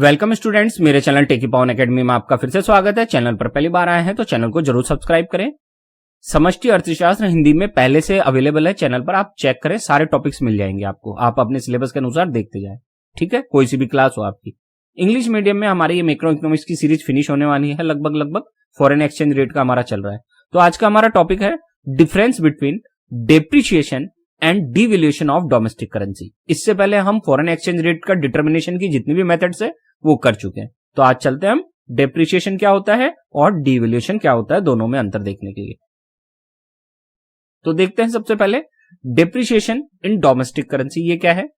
Welcome students, मेरे channel टेकी पवन academy में आपका फिर से स्वागत है। चैनल पर पहली बार आए हैं तो चैनल को जरूर सब्सक्राइब करें। समष्टि अर्थशास्त्र हिंदी में पहले से अवेलेबल है चैनल पर, आप चेक करें, सारे टॉपिक्स मिल जाएंगे आपको। आप अपने सिलेबस के अनुसार देखते जाएं, ठीक है। कोई सी भी क्लास हो आपकी। इंग्लिश मीडियम में हमारी ये मैक्रो इकोनॉमिक्स की सीरीज फिनिश होने वाली है, लगभग फॉरेन एक्सचेंज रेट का हमारा चल रहा है। तो आज का हमारा टॉपिक है difference between depreciation and devaluation of domestic currency. इससे पहले हम फॉरेन एक्सचेंज रेट का डिटर्मिनेशन की जितनी भी मेथड्स है वो कर चुके हैं। तो आज चलते हैं हम डेप्रिशिएशन क्या होता है और डिवैल्यूएशन क्या होता है, दोनों में अंतर देखने के लिए। तो देखते हैं सबसे पहले डेप्रिशिएशन इन डोमेस्टिक करेंसी। ये क्या है?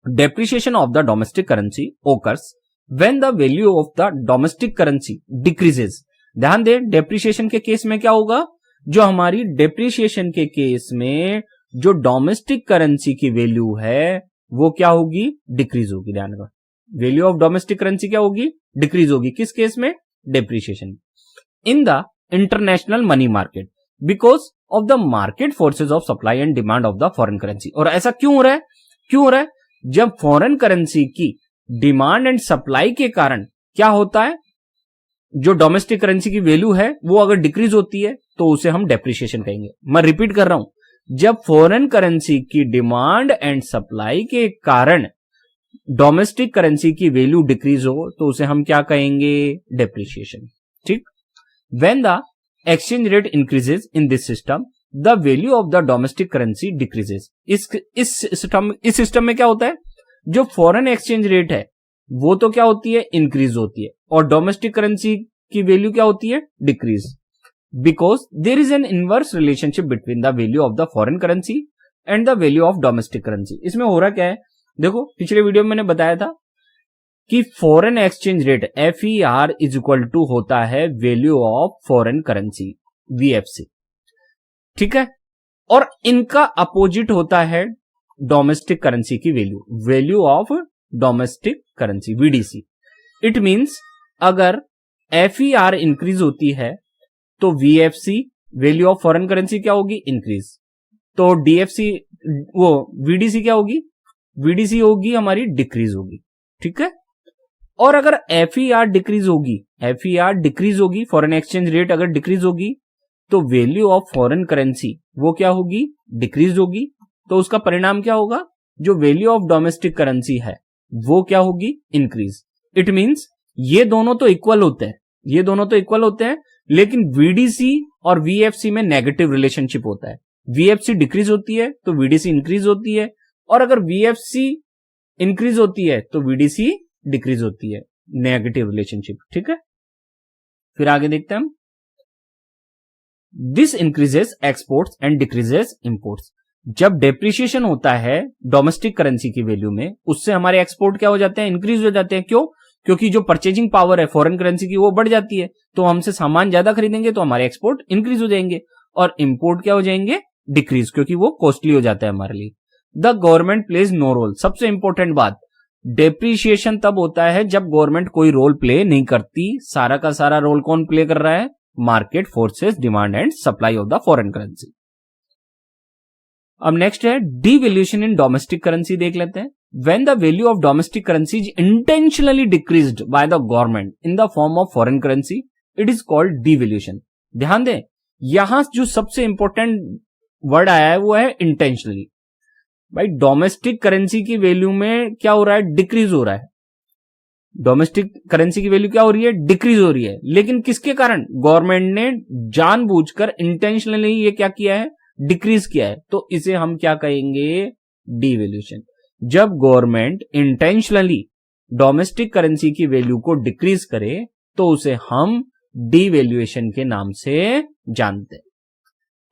Depreciation of the domestic currency occurs when the value of the domestic currency decreases. ध्यान दें, डेप्रिशिएशन के केस में क्या होगा? जो हमारी डेप्रिशिएशन के केस में जो डोमेस्टिक करेंसी की वैल्यू है वो क्या होगी? डिक्रीज होगी। ध्यान रखो, वैल्यू ऑफ डोमेस्टिक करेंसी क्या होगी? डिक्रीज होगी। किस केस में? Depreciation. In the international money market because of the market forces of supply and demand of the foreign currency. और ऐसा क्यों हो रहा है? क्यों हो रहा है? जब फॉरेन करेंसी की डिमांड एंड सप्लाई के कारण क्या होता है, जो डोमेस्टिक करेंसी की वैल्यू है वो अगर डिक्रीज होती है तो उसे हम डेप्रिशिएशन कहेंगे। मैं रिपीट कर रहा हूं, जब फॉरेन करेंसी की डिमांड एंड सप्लाई के कारण डोमेस्टिक करेंसी की वैल्यू डिक्रीज हो तो उसे हम क्या कहेंगे? डेप्रिशिएशन। ठीक। When the exchange rate increases in this system the value of the domestic currency decreases. इस सिस्टम में क्या होता है? जो फॉरेन एक्सचेंज रेट है वो तो क्या होती है? इंक्रीज होती है, और डोमेस्टिक करेंसी की वैल्यू क्या होती है? Decrease. Because there is an inverse relationship between the value of the foreign currency and the value of domestic currency. इसमें हो रहा क्या है? देखो, पिछले वीडियो में मैंने बताया था कि foreign exchange rate FER is equal to होता है value of foreign currency VFC, ठीक है। और इनका अपोजिट होता है डोमेस्टिक करेंसी की value, value of domestic currency VDC। It means अगर FER इंक्रीज होती है तो VFC value of foreign currency क्या होगी? इंक्रीज। तो DFC वो VDC क्या होगी? VDC होगी हमारी डिक्रीज होगी, ठीक है। और अगर FER डिक्रीज होगी, FER डिक्रीज होगी, फॉरेन एक्सचेंज रेट अगर डिक्रीज होगी तो वैल्यू ऑफ फॉरेन करेंसी वो क्या होगी? डिक्रीज होगी। तो उसका परिणाम क्या होगा? जो वैल्यू ऑफ डोमेस्टिक करेंसी है वो क्या होगी? इंक्रीज। इट मींस ये दोनों तो इक्वल होते हैं, ये दोनों तो इक्वल होते हैं, लेकिन VDC और VFC में नेगेटिव रिलेशनशिप होता है। VFC डिक्रीज होती है तो VDC इंक्रीज होती है, और अगर VFC इंक्रीज होती है तो VDC डिक्रीज होती है, नेगेटिव रिलेशनशिप, ठीक है। फिर आगे देखते हैं हम, this increases exports and decreases imports. जब डेप्रिशिएशन होता है डोमेस्टिक करेंसी की वैल्यू में, उससे हमारे एक्सपोर्ट क्या हो जाते हैं? इंक्रीज हो जाते हैं। क्यों? क्योंकि जो परचेजिंग पावर है फॉरेन करेंसी की वो बढ़ जाती है, तो हमसे सामान ज्यादा खरीदेंगे तो हमारे एक्सपोर्ट इंक्रीज हो जाएंगे, और इंपोर्ट क्या हो जाएंगे? डिक्रीज, क्योंकि वो कॉस्टली हो जाता है हमारे लिए। The government plays no role. सबसे इंपॉर्टेंट बात, डेप्रिशिएशन तब होता है जब गवर्नमेंट कोई रोल प्ले नहीं करती। सारा का सारा रोल कौन प्ले कर रहा है? Market forces, demand and supply of the foreign currency. अब नेक्स्ट है डिवैल्यूएशन इन डोमेस्टिक करेंसी, देख लेते हैं। When the value of domestic currency is intentionally decreased bye the government in the form of foreign currency, it is called devaluation. ध्यान दें, यहां जो सबसे इंपॉर्टेंट वर्ड आया है वो है इंटेंशनली। भाई, डोमेस्टिक करेंसी की वैल्यू में क्या हो रहा है? डिक्रीज हो रहा है। डोमेस्टिक करेंसी की वैल्यू क्या हो रही है? डिक्रीज हो रही है। लेकिन किसके कारण? गवर्नमेंट ने जानबूझकर इंटेंशनली ये क्या किया है? डिक्रीज किया है। तो इसे हम क्या कहेंगे? डिवैल्यूएशन। जब गवर्नमेंट इंटेंशनली डोमेस्टिक करेंसी की वैल्यू को डिक्रीज करे तो उसे हम डिवैल्यूएशन के नाम से जानते हैं।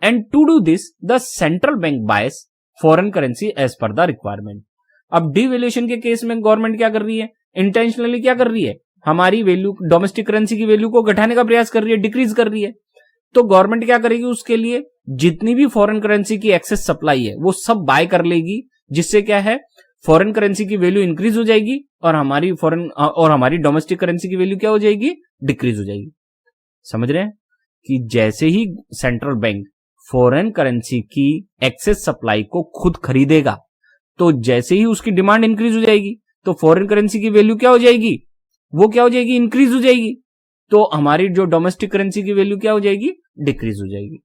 And to do this the central bank buys foreign currency as per the requirement. अब डिवैल्यूएशन के केस में गवर्नमेंट क्या कर रही है? इंटेंशनली क्या कर रही है? हमारी वैल्यू, डोमेस्टिक करेंसी की वैल्यू को घटाने का प्रयास कर रही है, डिक्रीज कर रही है। तो गवर्नमेंट क्या करेगी? उसके लिए जितनी भी फॉरेन करेंसी की एक्सेस सप्लाई है वो सब बाय कर लेगी, जिससे क्या है? फॉरेन करेंसी की वैल्यू इंक्रीज हो जाएगी, और हमारी डोमेस्टिक करेंसी की वैल्यू क्या हो जाएगी? डिक्रीज हो जाएगी। समझ रहे हैं कि जैसे ही सेंट्रल बैंक फॉरेन करेंसी की एक्सेस सप्लाई को खुद खरीदेगा तो जैसे ही उसकी डिमांड इंक्रीज हो जाएगी तो फॉरेन करेंसी की वैल्यू क्या हो जाएगी, वो क्या हो जाएगी, इंक्रीज हो जाएगी। तो हमारी जो डोमेस्टिक करेंसी की वैल्यू क्या हो जाएगी, डिक्रीज हो जाएगी।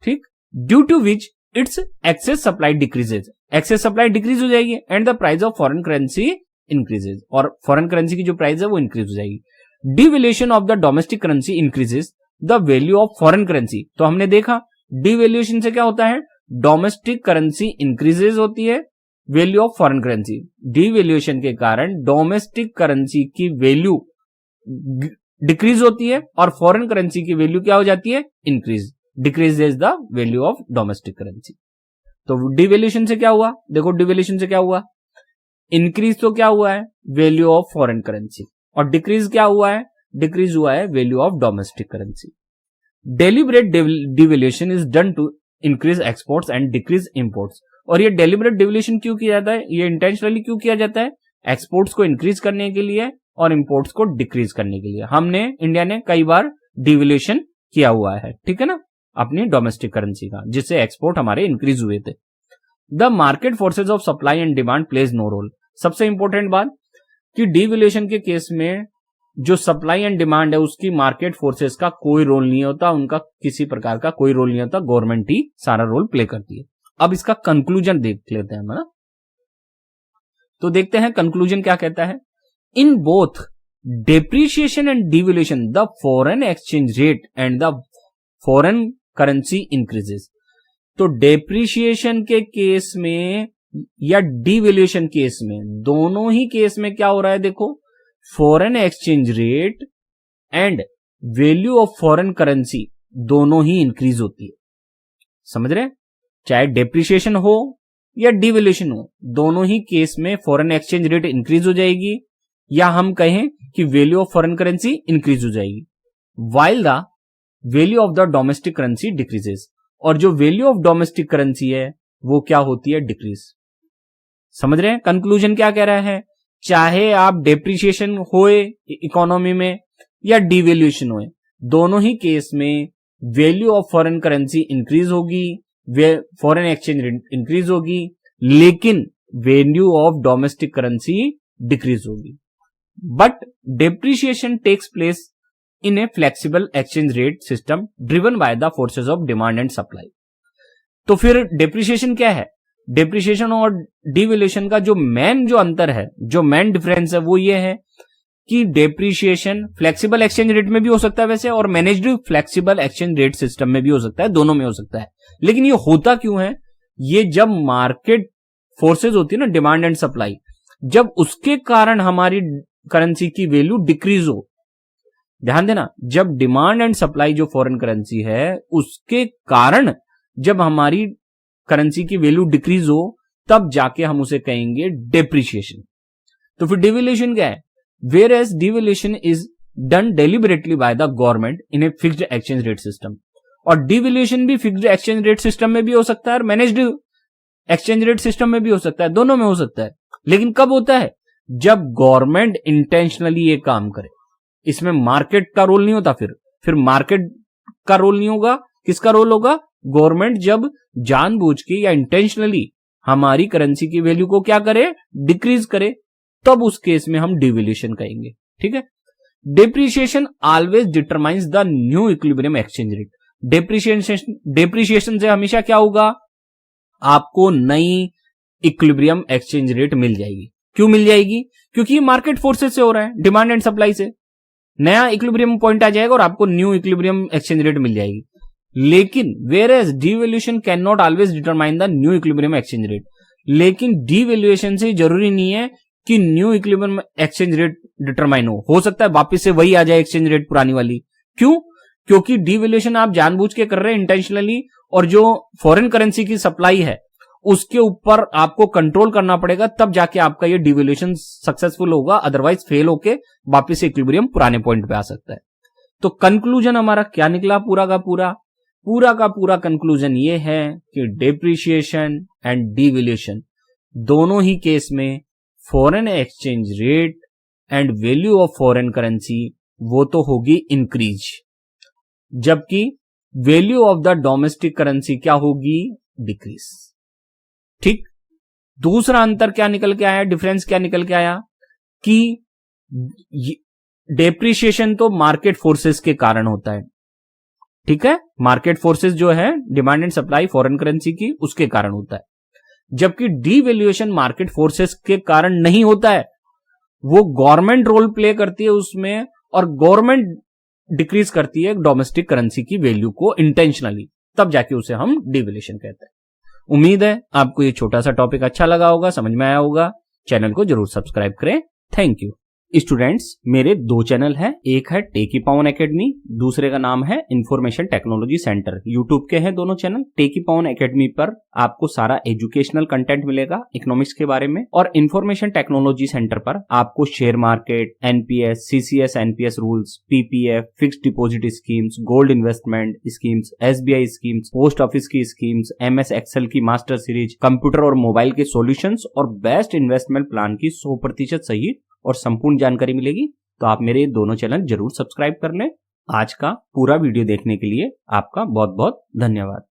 ठीक, due to which its excess supply decreases, excess supply decrease हो जाएगी and the price of foreign currency increases, और फॉरेन करेंसी की जो प्राइस है वो इंक्रीज हो जाएगी। Devaluation of the domestic currency increases the value of foreign currency. तो हमने देखा डिवैल्यूएशन से क्या होता है, डोमेस्टिक करेंसी इंक्रीजेज होती है, value of foreign currency, devaluation के कारण डोमेस्टिक करेंसी की वैल्यू डिक्रीज होती है और फॉरेन करेंसी की वैल्यू क्या हो जाती है, increase, decreases the value of domestic currency. तो डिवैल्यूएशन से क्या हुआ, देखो डिवैल्यूएशन से क्या हुआ, इंक्रीज तो क्या हुआ है, वैल्यू ऑफ फॉरेन करेंसी, और डिक्रीज क्या हुआ है, डिक्रीज हुआ है value of domestic currency. Deliberate devaluation is done to increase exports and decrease imports. और ये डेलिबरेट डिवैल्यूएशन क्यों किया जाता है, ये इंटेंशनली क्यों किया जाता है, एक्सपोर्ट्स को इंक्रीज करने के लिए और इंपोर्ट्स को डिक्रीज करने के लिए। हमने इंडिया ने कई बार डिवैल्यूएशन किया हुआ है, ठीक है ना, अपनी डोमेस्टिक करेंसी का, जिससे एक्सपोर्ट हमारे इंक्रीज हुए थे। The market forces of supply and demand plays no role. सबसे इंपॉर्टेंट बात कि डिवैल्यूएशन के केस में जो सप्लाई एंड डिमांड है उसकी मार्केट फोर्सेस का कोई रोल नहीं होता, उनका किसी प्रकार का कोई रोल नहीं होता, गवर्नमेंट ही सारा रोल प्ले करती है। अब इसका कंक्लूजन देख लेते हैं हम, तो देखते हैं कंक्लूजन क्या कहता है। In both depreciation and devaluation the foreign exchange rate and the foreign currency increases. तो डेप्रिसिएशन के केस में या डिवैल्यूएशन केस में, दोनों ही केस में क्या हो रहा है, देखो foreign exchange rate and value of foreign currency दोनों ही इंक्रीज होती है। समझ रहे, चाहे डेप्रिसिएशन हो या डिवैल्यूएशन हो, दोनों ही केस में फॉरेन एक्सचेंज रेट इंक्रीज हो जाएगी, या हम कहें कि value of foreign currency increase हो जाएगी, while the value of the domestic currency decreases. और जो वैल्यू ऑफ डोमेस्टिक करेंसी है वो क्या होती है, डिक्रीज। समझ रहे हैं कंक्लूजन क्या कह रहा है, चाहे आप डेप्रिसिएशन होए इकोनॉमी में या डिवैल्यूएशन होए, दोनों ही केस में value of foreign currency increase होगी, फॉरेन एक्सचेंज रेट इंक्रीज होगी, लेकिन value of domestic currency decrease होगी। But depreciation takes place in a flexible exchange rate system driven by the forces of demand and supply. तो फिर depreciation क्या है, depreciation और devaluation का जो अंतर है, जो मेन डिफरेंस है, वो ये है कि डेप्रिसिएशन फ्लेक्सिबल एक्सचेंज रेट में भी हो सकता है वैसे, और managed flexible exchange rate system में भी हो सकता है, दोनों में हो सकता है। लेकिन ये होता क्यों है, ये जब मार्केट फोर्सेज होती है ना, डिमांड एंड सप्लाई, जब उसके कारण हमारी करेंसी की वैल्यू डिक्रीज हो, ध्यान देना, जब डिमांड एंड सप्लाई जो फॉरेन करेंसी है उसके कारण जब हमारी करेंसी की वैल्यू डिक्रीज हो, तब जाके हम उसे कहेंगे डेप्रिसिएशन। तो फिर डिवैल्यूएशन क्या है, whereas devaluation is done deliberately by the government in a fixed exchange rate system. और डिवैल्यूएशन भी फिक्स्ड एक्सचेंज रेट सिस्टम में भी हो सकता है और मैनेज्ड एक्सचेंज रेट सिस्टम में भी हो सकता है, दोनों में हो सकता है। लेकिन कब होता है, जब गवर्नमेंट इंटेंशनली ये काम करे, इसमें मार्केट का रोल नहीं होता। फिर मार्केट का रोल नहीं होगा, किसका रोल होगा, गवर्नमेंट जब जानबूझ के या इंटेंशनली हमारी करेंसी की वैल्यू को क्या करे, डिक्रीज करे, तब उस केस में हम डिवैल्यूएशन कहेंगे, ठीक है। Depreciation always determines the new equilibrium exchange rate. Depreciation से हमेशा क्या होगा, आपको नई इक्विलिब्रियम एक्सचेंज रेट मिल जाएगी। क्यों मिल जाएगी, क्योंकि ये मार्केट फोर्सेस से हो रहा है, डिमांड एंड सप्लाई से नया इक्विलिब्रियम पॉइंट आ जाएगा और आपको न्यू इक्विलिब्रियम एक्सचेंज रेट मिल जाएगी। लेकिन whereas devaluation can not always determine the new equilibrium exchange rate. लेकिन डिवैल्यूएशन से जरूरी नहीं है कि new equilibrium exchange rate determine हो सकता है वापस से वही आ जाए एक्सचेंज रेट पुरानी वाली। क्यों, क्योंकि डिवैल्यूएशन आप जानबूझ के कर रहे हैं इंटेंशनली, और जो फॉरेन करेंसी की सप्लाई है उसके ऊपर आपको कंट्रोल करना पड़ेगा, तब जाके आपका ये डिवैल्यूएशन सक्सेसफुल होगा, अदरवाइज फेल होके वापस से इक्विलिब्रियम पुराने पॉइंट पे आ सकता है। तो कंक्लूजन हमारा क्या निकला, पूरा का पूरा कंक्लूजन ये है कि डेप्रिसिएशन एंड डिवैल्यूएशन दोनों ही केस में foreign exchange rate and value of foreign currency वो तो होगी इंक्रीज, जबकि value of the domestic currency क्या होगी, डिक्रीज। ठीक, दूसरा अंतर क्या निकल के आया, डिफरेंस क्या निकल के आया कि डेप्रिसिएशन तो मार्केट फोर्सेस के कारण होता है, ठीक है, मार्केट फोर्सेस जो है demand and supply foreign currency की, उसके कारण होता है, जबकि डीवैल्यूएशन मार्केट फोर्सेस के कारण नहीं होता है, वो गवर्नमेंट रोल प्ले करती है उसमें, और गवर्नमेंट डिक्रीज करती है डोमेस्टिक करेंसी की वैल्यू को इंटेंशनली, तब जाके उसे हम डीवैल्यूएशन कहते हैं। उम्मीद है आपको ये छोटा सा टॉपिक अच्छा लगा होगा, समझ में आया होगा। चैनल को जरूर सब्सक्राइब करें। Thank you. स्टूडेंट्स, मेरे 2 चैनल हैं, एक है टेकी पावन एकेडमी, दूसरे का नाम है इंफॉर्मेशन टेक्नोलॉजी सेंटर। यूट्यूब के हैं दोनों चैनल। टेकी पावन एकेडमी पर आपको सारा एजुकेशनल कंटेंट मिलेगा इकोनॉमिक्स के बारे में, और इंफॉर्मेशन टेक्नोलॉजी सेंटर पर आपको share market, NPS, CCS NPS rules, PPF, fixed deposit schemes, gold investment schemes, SBI schemes, post office की स्कीम्स, एमएस एक्सेल की मास्टर सीरीज, कंप्यूटर और मोबाइल के सॉल्यूशंस और बेस्ट इन्वेस्टमेंट प्लान की 100% सही और संपूर्ण जानकारी मिलेगी। तो आप मेरे दोनों चैनल जरूर सब्सक्राइब कर लें। आज का पूरा वीडियो देखने के लिए आपका बहुत बहुत धन्यवाद।